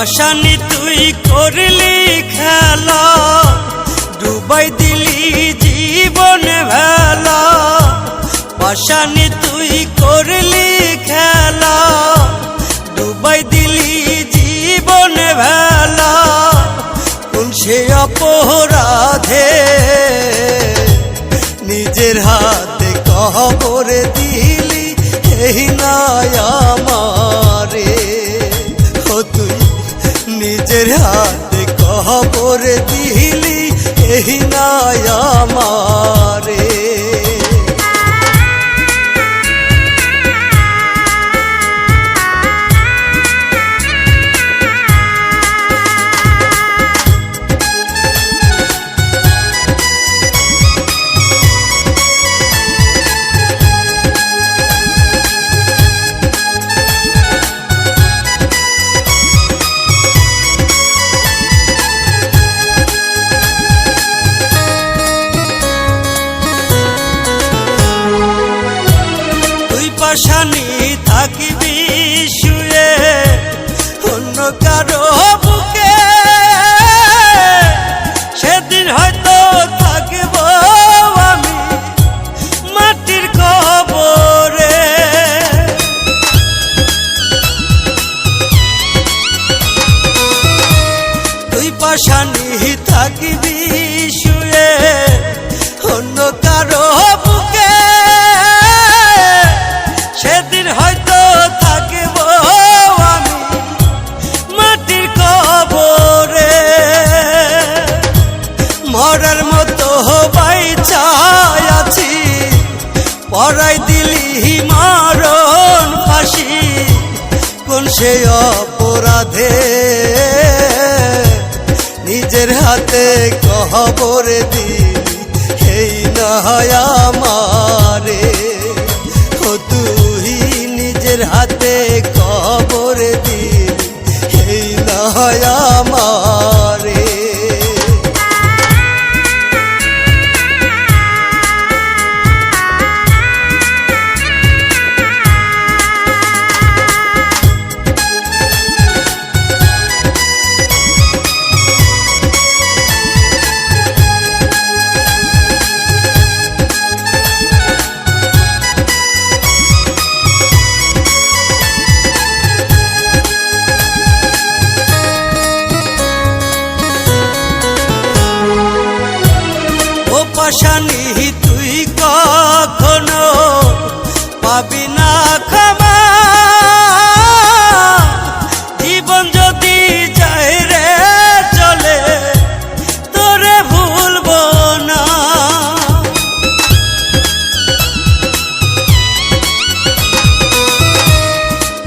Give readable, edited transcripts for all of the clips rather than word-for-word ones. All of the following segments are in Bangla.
পাশানি তুই করলি খেলা, ডুবাই দিলি জীবন ভেলা। পাশানি তুই করলি খেলা, ডুবাই দিলি জীবন ভেলা। কোন সে অপরাধে নিজের হাতে কবর দিলি এই নাই আমারে। ও তুই নিজের হাতে কবর দিলি এই নাই আমারে। পাশানি থাকিবি শুয়ে অন্য কারো বুকে, সেদিন হয়তো থাকব আমি মাটির কবরে। তুই পাশানি থাকিবি শুয়ে অন্য কারো বুকে, সেদিন হয়তো থাকব আমি মাটির কবরে। মরার মতো বাইচা আছি, পরাই দিলি মারণ ফাঁসি। কোন সে অপরাধে নিজের হাতে কবর দিলি এই নয় আমারে। ও তুই নিজের হাতে কবর দিলি এই নয় আমারে। পাশানি তুই কখনো পাবি না ক্ষমা, জীবন যদি যায় রে চলে তোরে ভুলব না।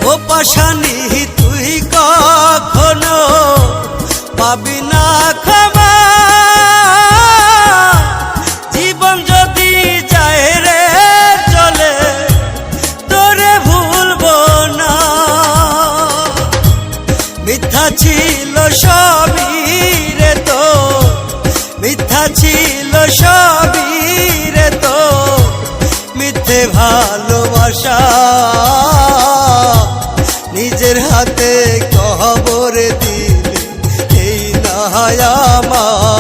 ও পাশানি তুই কখনো পাবি না ক্ষমা, জীবন যদি যায় রে চলে তোরে ভুলব না। মিথ্যা ছিল সবই রে তো, মিথ্যা ছিল সবই রে তো, মিথ্যে ভালোবাসা নিজের হাতে কবর দিলি এই নাই আমার।